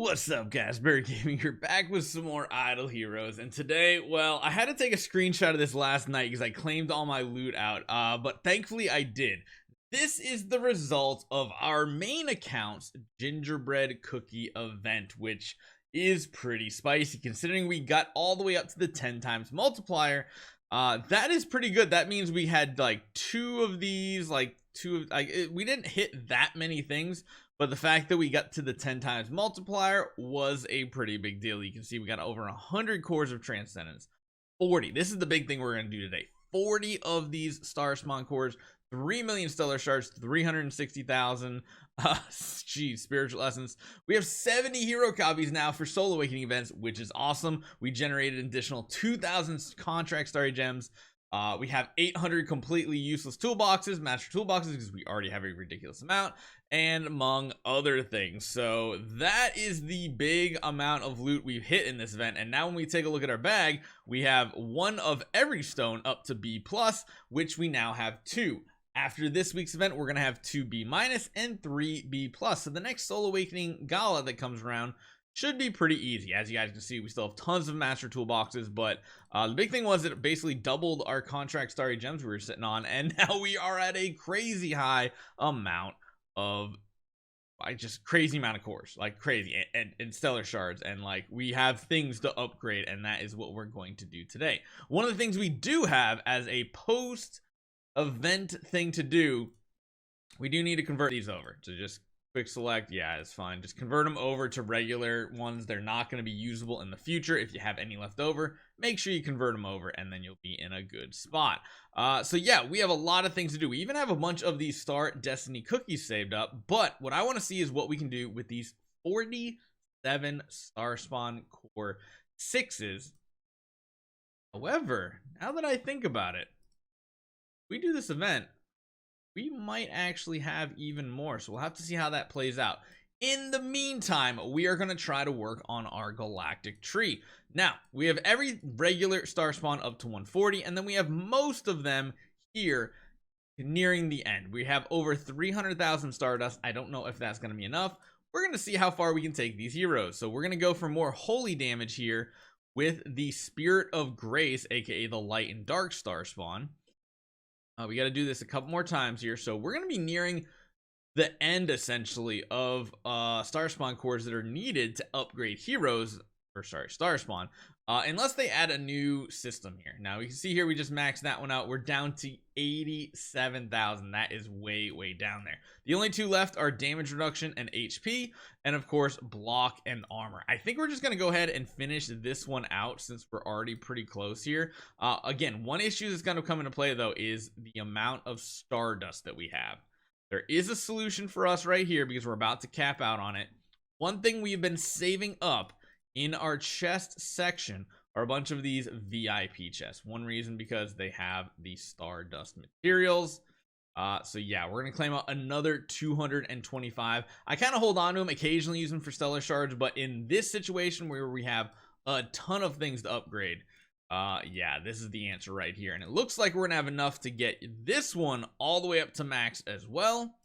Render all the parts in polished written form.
What's up, guys? Barry Gaming here, back with some more Idle Heroes. And today, well, I had to take a screenshot of this last night because I claimed all my loot out, but thankfully I did. This is the result of our main account's Gingerbread cookie event, which is pretty spicy considering we got all the way up to the 10 times multiplier. That is pretty good. That means we had like two of these, we didn't hit that many things. But the fact that we got to the 10 times multiplier was a pretty big deal. You can see we got over 100 cores of Transcendence. 40. This is the big thing we're going to do today. 40 of these Star Spawn cores. 3 million Stellar Shards. 360,000. Spiritual Essence. We have 70 hero copies now for Soul Awakening events, which is awesome. We generated an additional 2,000 contract starry gems. We have 800 completely useless toolboxes, master toolboxes, because we already have a ridiculous amount, and among other things. So that is the big amount of loot we've hit in this event. And now when we take a look at our bag, we have one of every stone up to B+, which we now have 2. After this week's event, we're going to have 2 B- and 3 B+. So the next Soul Awakening Gala that comes around should be pretty easy. As you guys can see, we still have tons of master toolboxes, but the big thing was that it basically doubled our contract starry gems we were sitting on, and now we are at a crazy high amount of just crazy amount of cores, like crazy, and stellar shards, and like we have things to upgrade, and that is what we're going to do today. One of the things we do have as a post event thing to do, we do need to convert these over. So just quick select, yeah, it's fine. Just convert them over to regular ones. They're not going to be usable in the future. If you have any left over, make sure you convert them over, and then you'll be in a good spot. So yeah, we have a lot of things to do. We even have a bunch of these Star Destiny cookies saved up, but what I want to see is what we can do with these 47 Star Spawn Core 6s. However, now that I think about it, if we do this event, we might actually have even more, so we'll have to see how that plays out. In the meantime, we are going to try to work on our galactic tree. Now, we have every regular Star Spawn up to 140, and then we have most of them here nearing the end. We have over 300,000 Stardust. I don't know if that's going to be enough. We're going to see how far we can take these heroes. So we're going to go for more holy damage here with the Spirit of Grace, aka the Light and Dark Star Spawn. We got to do this a couple more times here. So we're going to be nearing the end, essentially, of Star Spawn cores that are needed to upgrade heroes, or sorry, Star Spawn, unless they add a new system here. Now, we can see here we just maxed that one out. We're down to 87,000. That is way, way down there. The only two left are damage reduction and HP, and of course, block and armor. I think we're just going to go ahead and finish this one out since we're already pretty close here. Again, one issue that's going to come into play, though, is the amount of Stardust that we have. There is a solution for us right here because we're about to cap out on it. One thing we've been saving up in our chest section are a bunch of these VIP chests. One reason because they have the Stardust materials. So yeah, we're gonna claim out another 225. I kind of hold on to them, occasionally use them for Stellar Shards, but in this situation where we have a ton of things to upgrade, yeah, this is the answer right here. And it looks like we're gonna have enough to get this one all the way up to max as well,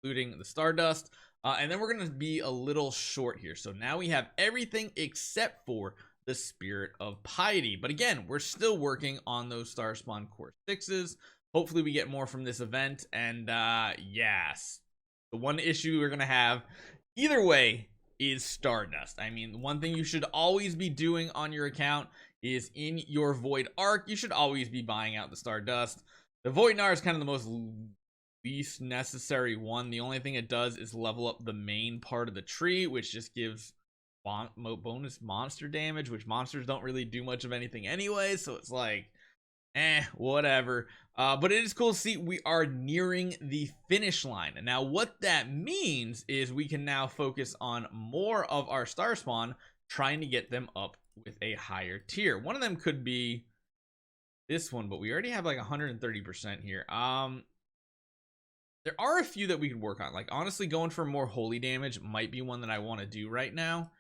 including the Stardust. And then we're going to be a little short here. So now we have everything except for the Spirit of Piety. But again, we're still working on those Star Spawn Core 6s. Hopefully we get more from this event. And yes, the one issue we're going to have either way is Stardust. I mean, one thing you should always be doing on your account is in your Void Arc, you should always be buying out the Stardust. The Void Nar is kind of the most least necessary one. The only thing it does is level up the main part of the tree, which just gives bonus monster damage, which monsters don't really do much of anything anyway, so it's like whatever. But it is cool to see we are nearing the finish line. And now what that means is we can now focus on more of our Star Spawn, trying to get them up with a higher tier. One of them could be this one, but we already have like 130% here. There are a few that we could work on. Like, honestly, going for more holy damage might be one that I want to do right now.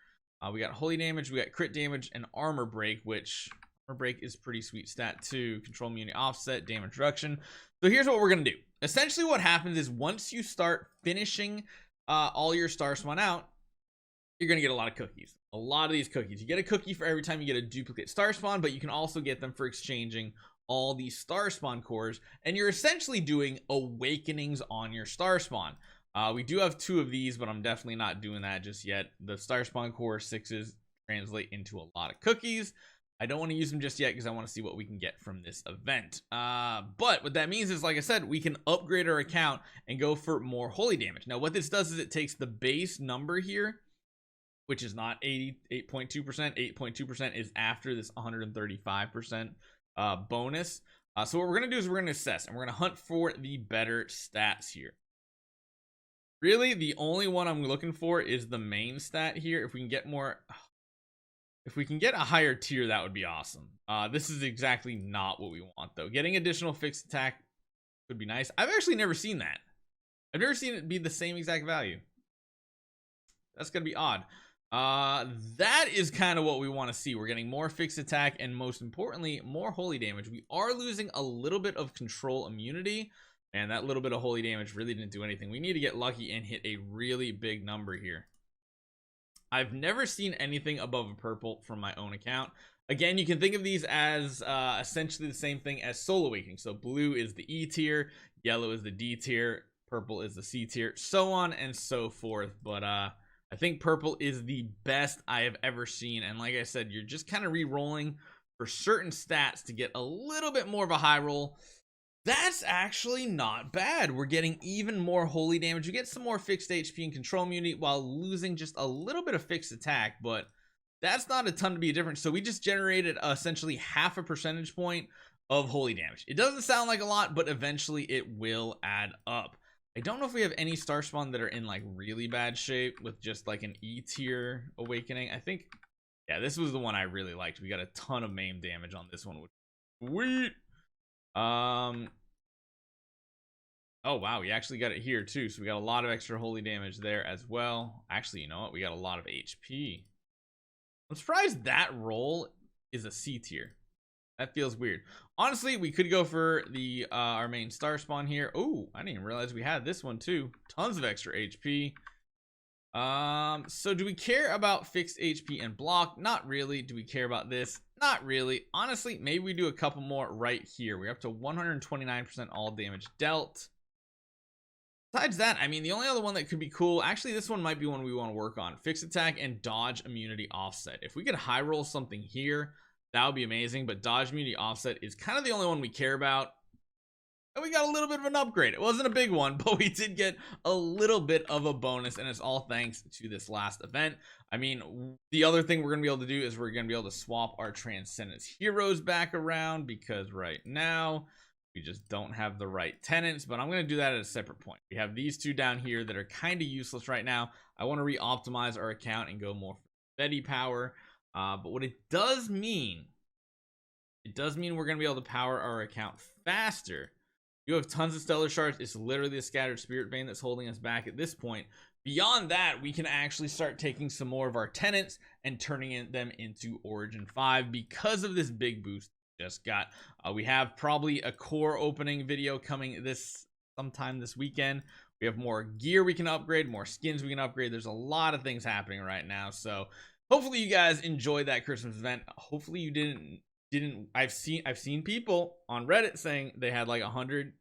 We got holy damage, we got crit damage, and armor break, which armor break is pretty sweet stat too. Control immunity offset, damage reduction. So here's what we're going to do. Essentially what happens is once you start finishing all your Star Spawn out, you're gonna get a lot of cookies. A lot of these cookies. You get a cookie for every time you get a duplicate star spawn, but you can also get them for exchanging all these star spawn cores, and you're essentially doing awakenings on your star spawn. We do have 2 of these, but I'm definitely not doing that just yet. The star spawn core 6s translate into a lot of cookies. I don't want to use them just yet because I want to see what we can get from this event. But what that means is, like I said, we can upgrade our account and go for more holy damage. Now, what this does is it takes the base number here, which is not 88.2%. 8.2% is after this 135% bonus. So what we're going to do is we're going to assess, and we're going to hunt for the better stats here. Really, the only one I'm looking for is the main stat here. If we can get more... If we can get a higher tier, that would be awesome. This is exactly not what we want, though. Getting additional fixed attack would be nice. I've actually never seen that. I've never seen it be the same exact value. That's going to be odd. That is kind of what we want to see. We're getting more fixed attack and, most importantly, more holy damage. We are losing a little bit of control immunity, and that little bit of holy damage really didn't do anything. We need to get lucky and hit a really big number here. I've never seen anything above a purple from my own account. Again, you can think of these as essentially the same thing as Soul Awakening. So blue is the E tier, yellow is the D tier, purple is the C tier, so on and so forth. But I think purple is the best I have ever seen. And like I said, you're just kind of re-rolling for certain stats to get a little bit more of a high roll. That's actually not bad. We're getting even more holy damage. We get some more fixed HP and control immunity while losing just a little bit of fixed attack, but that's not a ton to be a difference. So we just generated essentially half a percentage point of holy damage. It doesn't sound like a lot, but eventually it will add up. I don't know if we have any star spawn that are in like really bad shape with just like an E tier awakening. I think, yeah, this was the one I really liked. We got a ton of maim damage on this one, which is sweet. Oh wow, we actually got it here too, so we got a lot of extra holy damage there as well. Actually, you know what, we got a lot of HP. I'm surprised that roll is a C tier. That feels weird. Honestly, we could go for the our main star spawn here. Oh, I didn't even realize we had this one too. Tons of extra HP. So do we care about fixed HP and block? Not really. Do we care about this? Not really. Honestly, maybe we do a couple more right here. We're up to 129% all damage dealt. Besides that, I mean, the only other one that could be cool, actually this one might be one we want to work on. Fixed attack and dodge immunity offset. If we could high roll something here, that would be amazing, but dodge immunity offset is kind of the only one we care about. And we got a little bit of an upgrade. It wasn't a big one, but we did get a little bit of a bonus, and it's all thanks to this last event. I mean, the other thing we're going to be able to do is we're going to be able to swap our Transcendence heroes back around, because right now we just don't have the right tenants, but I'm going to do that at a separate point. We have these two down here that are kind of useless right now. I want to re-optimize our account and go more for Betty power. But what it does mean we're going to be able to power our account faster. You have tons of stellar shards. It's literally the scattered spirit vein that's holding us back at this point. Beyond that, we can actually start taking some more of our tenants and turning them into Origin 5 because of this big boost we just got. We have probably a core opening video coming sometime this weekend. We have more gear we can upgrade, more skins we can upgrade. There's a lot of things happening right now. So hopefully you guys enjoyed that Christmas event. Hopefully you didn't. I've seen people on Reddit saying they had like 100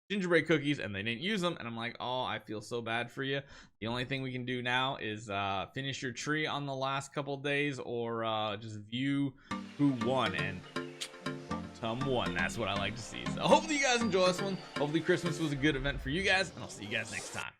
gingerbread cookies and they didn't use them, and I'm like, oh, I feel so bad for you. The only thing we can do now is finish your tree on the last couple days, or just view who won, and Tum won. That's what I like to see. So hopefully you guys enjoy this one. Hopefully Christmas was a good event for you guys, and I'll see you guys next time.